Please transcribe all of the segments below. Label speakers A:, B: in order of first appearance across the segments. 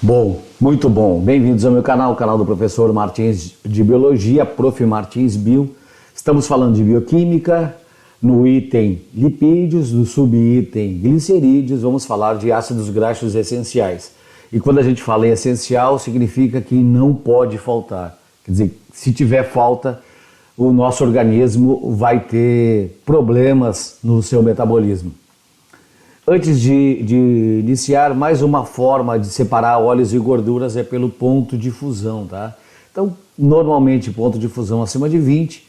A: Bom, muito bom. Bem-vindos ao meu canal, o canal do professor Martins de Biologia, Prof. Martins Bio. Estamos falando de bioquímica, no item lipídios, no subitem glicerídeos, vamos falar de ácidos graxos essenciais. E quando a gente fala em essencial, significa que não pode faltar. Quer dizer, se tiver falta, o nosso organismo vai ter problemas no seu metabolismo. Antes de iniciar, mais uma forma de separar óleos e gorduras é pelo ponto de fusão, tá? Então, normalmente, ponto de fusão acima de 20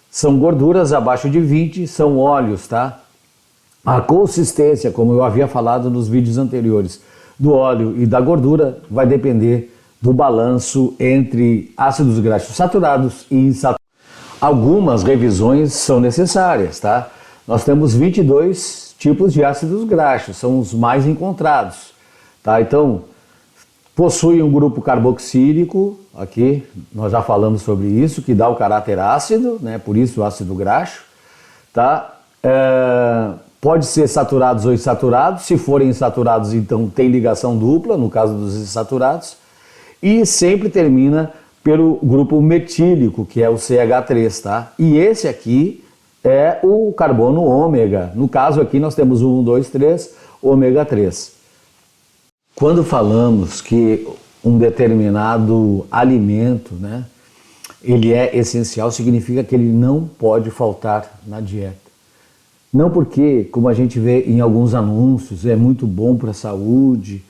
A: são gorduras, abaixo de 20 são óleos, tá? A consistência, como eu havia falado nos vídeos anteriores, do óleo e da gordura vai depender do balanço entre ácidos graxos saturados e insaturados. Algumas revisões são necessárias, tá? Nós temos 22 tipos de ácidos graxos, são os mais encontrados, tá? Então, possui um grupo carboxílico, aqui nós já falamos sobre isso, que dá o caráter ácido, né? Por isso o ácido graxo, tá? Pode ser saturados ou insaturados, se forem insaturados então tem ligação dupla, no caso dos insaturados, e sempre termina pelo grupo metílico, que é o CH3, tá? E esse aqui é o carbono ômega. No caso aqui nós temos o 1, 2, 3, ômega 3. Quando falamos que um determinado alimento, né, ele é essencial, significa que ele não pode faltar na dieta. Não porque, como a gente vê em alguns anúncios, é muito bom para a saúde,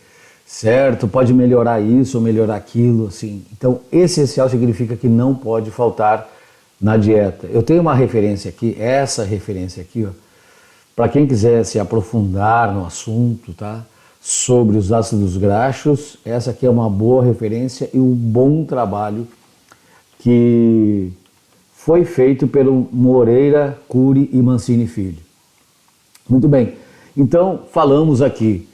A: certo? Pode melhorar isso ou melhorar aquilo, assim. Então, essencial significa que não pode faltar na dieta. Eu tenho uma referência aqui, essa referência aqui, ó, para quem quiser se aprofundar no assunto, tá? Sobre os ácidos graxos, essa aqui é uma boa referência e um bom trabalho que foi feito pelo Moreira, Cury e Mancini Filho. Muito bem, então falamos aqui,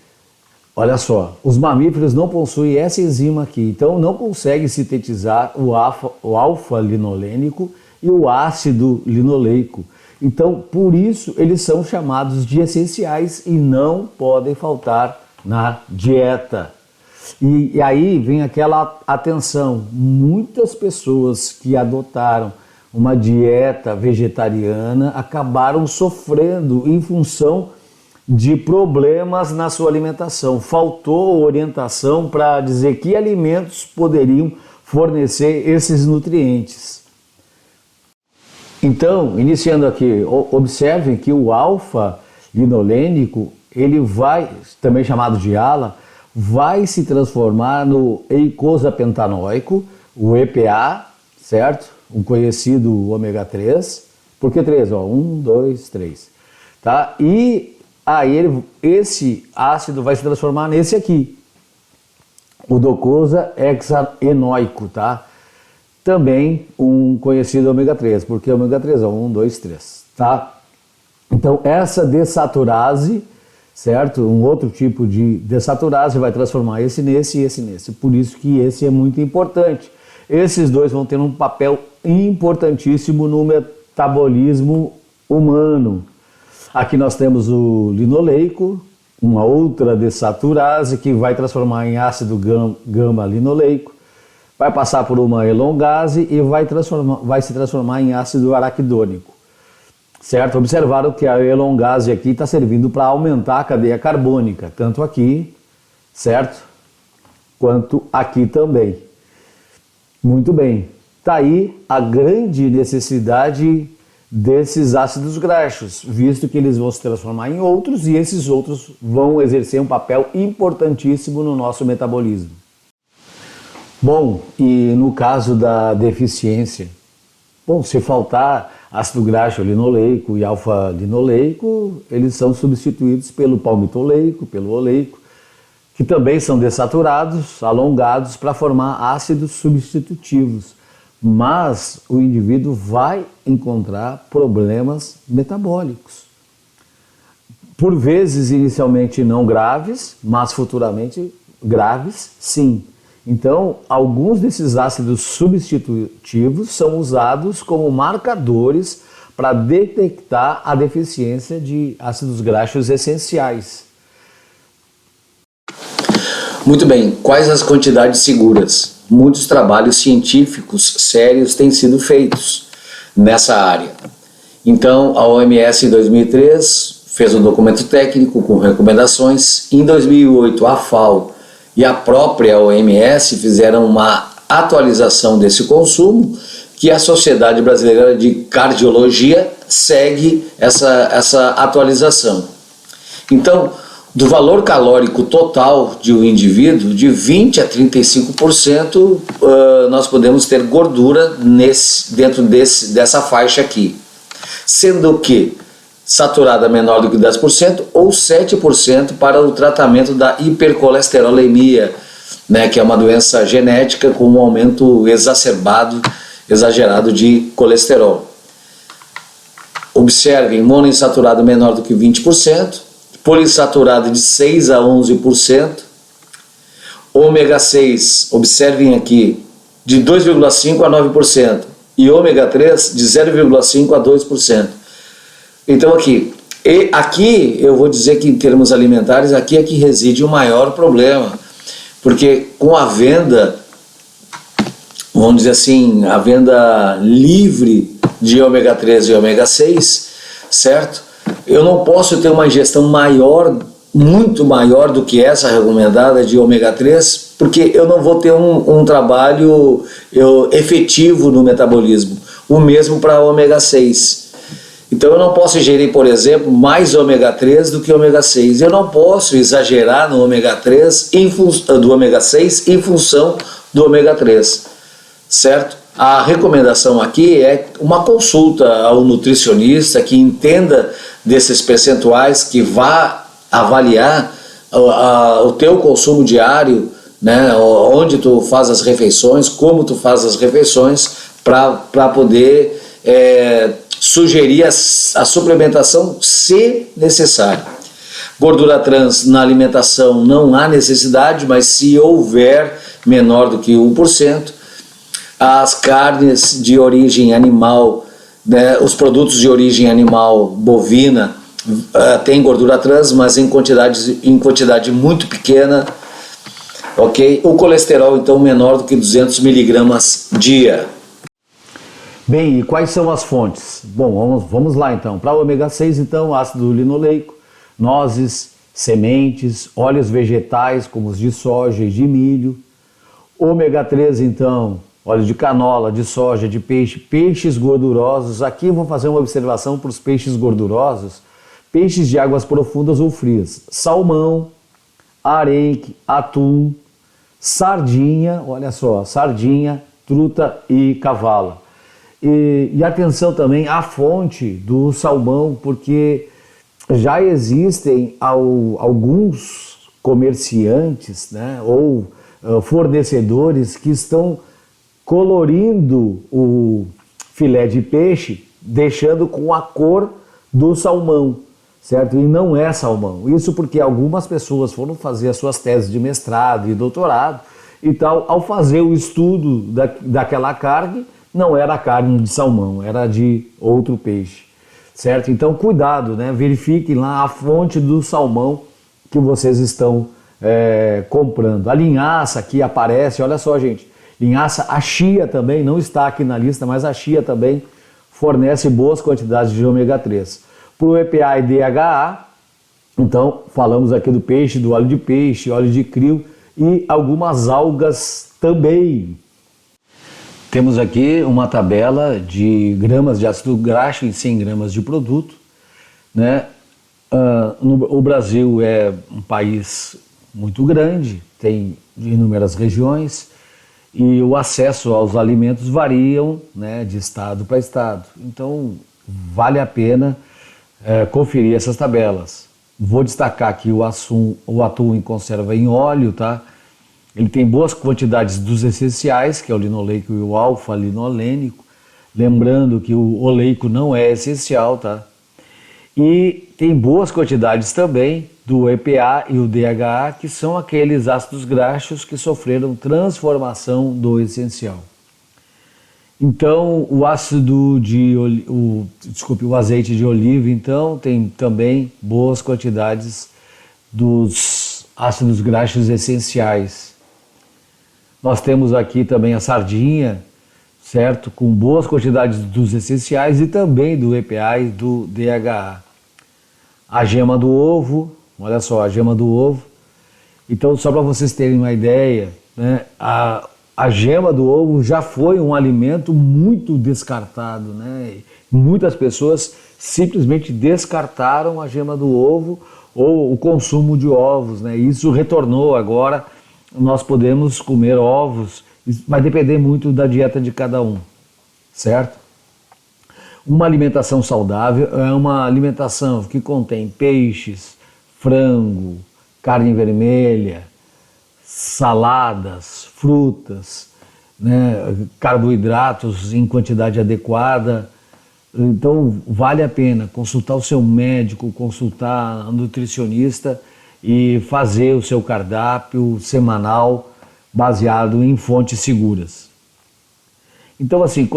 A: olha só, os mamíferos não possuem essa enzima aqui, então não consegue sintetizar o alfa-linolênico e o ácido linoleico. Então, por isso, eles são chamados de essenciais e não podem faltar na dieta. E aí vem aquela atenção, muitas pessoas que adotaram uma dieta vegetariana acabaram sofrendo em função de problemas na sua alimentação. Faltou orientação para dizer que alimentos poderiam fornecer esses nutrientes. Então, iniciando aqui, observem que o alfa-linolênico, ele vai, também chamado de ALA, vai se transformar no eicosapentanoico, o EPA, certo? Um conhecido ômega 3. Por que 3? 1, 2, 3. Tá? E aí esse ácido vai se transformar nesse aqui, o docosa hexaenoico, tá? Também um conhecido ômega 3, porque ômega 3 é 1, 2, 3, tá? Então essa desaturase, certo? Um outro tipo de desaturase vai transformar esse nesse e esse nesse, por isso que esse é muito importante. Esses dois vão ter um papel importantíssimo no metabolismo humano. Aqui nós temos o linoleico, uma outra desaturase que vai transformar em ácido gama-linoleico, vai passar por uma elongase e vai se transformar em ácido araquidônico, certo? Observaram que a elongase aqui está servindo para aumentar a cadeia carbônica, tanto aqui, certo? Quanto aqui também. Muito bem, está aí a grande necessidade desses ácidos graxos, visto que eles vão se transformar em outros e esses outros vão exercer um papel importantíssimo no nosso metabolismo. Bom, e no caso da deficiência, bom, se faltar ácido graxo linoleico e alfa-linoleico, eles são substituídos pelo palmitoleico, pelo oleico, que também são dessaturados, alongados para formar ácidos substitutivos. Mas o indivíduo vai encontrar problemas metabólicos. Por vezes, inicialmente não graves, mas futuramente graves, sim. Então, alguns desses ácidos substitutivos são usados como marcadores para detectar a deficiência de ácidos graxos essenciais.
B: Muito bem, quais as quantidades seguras? Muitos trabalhos científicos sérios têm sido feitos nessa área. Então, a OMS em 2003 fez um documento técnico com recomendações. Em 2008, a FAO e a própria OMS fizeram uma atualização desse consumo, que a Sociedade Brasileira de Cardiologia segue essa atualização. Então, do valor calórico total de um indivíduo, de 20 a 35%, nós podemos ter gordura dentro dessa faixa aqui. Sendo que saturada menor do que 10% ou 7% para o tratamento da hipercolesterolemia, né, que é uma doença genética com um aumento exagerado de colesterol. Observem, monoinsaturado menor do que 20%, polissaturado de 6 a 11%, ômega 6, observem aqui, de 2,5 a 9%, e ômega 3 de 0,5 a 2%. Então aqui eu vou dizer que em termos alimentares, aqui é que reside o maior problema, porque com a venda, vamos dizer assim, a venda livre de ômega 3 e ômega 6, certo? Eu não posso ter uma ingestão maior, muito maior do que essa recomendada de ômega 3, porque eu não vou ter um trabalho efetivo no metabolismo. O mesmo para ômega 6. Então eu não posso ingerir, por exemplo, mais ômega 3 do que ômega 6. Eu não posso exagerar no ômega 3 do ômega 6 em função do ômega 3, certo? A recomendação aqui é uma consulta ao nutricionista que entenda desses percentuais, que vá avaliar o teu consumo diário, né, onde tu faz as refeições, como tu faz as refeições, para poder sugerir a suplementação se necessário. Gordura trans na alimentação não há necessidade, mas se houver menor do que 1%, as carnes de origem animal, né, os produtos de origem animal bovina têm gordura trans, mas em quantidade muito pequena, ok? O colesterol então menor do que 200 miligramas dia.
A: Bem, e quais são as fontes? Bom, vamos lá então. Para o ômega 6, então, ácido linoleico, nozes, sementes, óleos vegetais como os de soja e de milho. Ômega 3, então, óleo de canola, de soja, de peixe, peixes gordurosos. Aqui eu vou fazer uma observação para os peixes gordurosos, peixes de águas profundas ou frias. Salmão, arenque, atum, sardinha, olha só, sardinha, truta e cavala. E atenção também à fonte do salmão, porque já existem alguns comerciantes, né, ou fornecedores que estão colorindo o filé de peixe, deixando com a cor do salmão, certo? E não é salmão. Isso porque algumas pessoas foram fazer as suas teses de mestrado e doutorado e tal, ao fazer o estudo daquela carne, não era carne de salmão, era de outro peixe, certo? Então cuidado, né? Verifiquem lá a fonte do salmão que vocês estão comprando. A linhaça aqui aparece, olha só, gente, linhaça, a chia também, não está aqui na lista, mas a chia também fornece boas quantidades de ômega 3. Para o EPA e DHA, então falamos aqui do peixe, do óleo de peixe, óleo de krill e algumas algas também. Temos aqui uma tabela de gramas de ácido graxo em 100 gramas de produto, né? O Brasil é um país muito grande, tem inúmeras regiões e o acesso aos alimentos variam, né, de estado para estado. Então vale a pena conferir essas tabelas. Vou destacar aqui o atum em conserva em óleo, tá? Ele tem boas quantidades dos essenciais, que é o linoleico e o alfa-linolênico. Lembrando que o oleico não é essencial, tá? E tem boas quantidades também do EPA e o DHA, que são aqueles ácidos graxos que sofreram transformação do essencial. Então, o azeite de oliva, então, tem também boas quantidades dos ácidos graxos essenciais. Nós temos aqui também a sardinha, certo? Com boas quantidades dos essenciais e também do EPA e do DHA. A gema do ovo, olha só, a gema do ovo. Então, só para vocês terem uma ideia, né, a gema do ovo já foi um alimento muito descartado, né? Muitas pessoas simplesmente descartaram a gema do ovo ou o consumo de ovos, né? Isso retornou agora, nós podemos comer ovos, vai depender muito da dieta de cada um, certo? Uma alimentação saudável é uma alimentação que contém peixes, frango, carne vermelha, saladas, frutas, né, carboidratos em quantidade adequada. Então vale a pena consultar o seu médico, consultar a nutricionista e fazer o seu cardápio semanal baseado em fontes seguras. Então assim,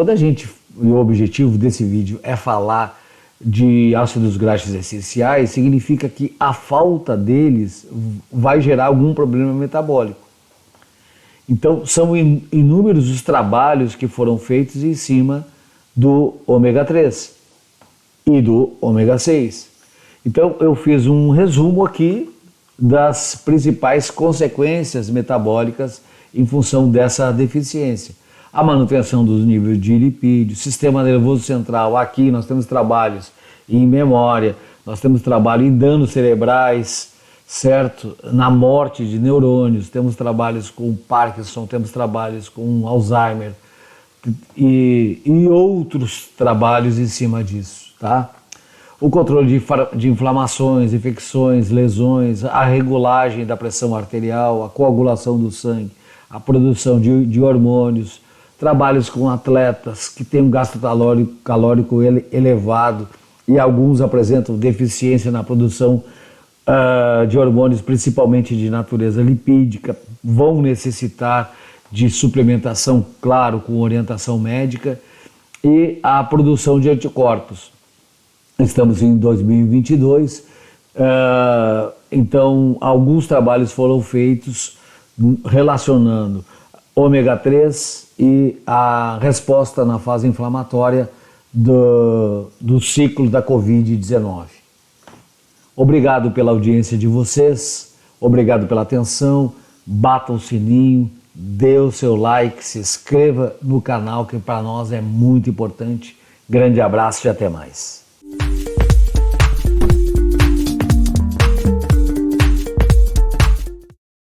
A: o objetivo desse vídeo é falar de ácidos graxos essenciais, significa que a falta deles vai gerar algum problema metabólico. Então são inúmeros os trabalhos que foram feitos em cima do ômega 3 e do ômega 6. Então eu fiz um resumo aqui das principais consequências metabólicas em função dessa deficiência. A manutenção dos níveis de lipídios, sistema nervoso central, aqui nós temos trabalhos em memória, nós temos trabalho em danos cerebrais, certo? Na morte de neurônios, temos trabalhos com Parkinson, temos trabalhos com Alzheimer e outros trabalhos em cima disso, tá? O controle de inflamações, infecções, lesões, a regulagem da pressão arterial, a coagulação do sangue, a produção de hormônios, trabalhos com atletas que têm um gasto calórico elevado e alguns apresentam deficiência na produção de hormônios, principalmente de natureza lipídica, vão necessitar de suplementação, claro, com orientação médica, e a produção de anticorpos. Estamos em 2022, então alguns trabalhos foram feitos relacionando ômega 3 e a resposta na fase inflamatória do ciclo da Covid-19. Obrigado pela audiência de vocês, obrigado pela atenção, bata o sininho, dê o seu like, se inscreva no canal, que para nós é muito importante. Grande abraço e até mais.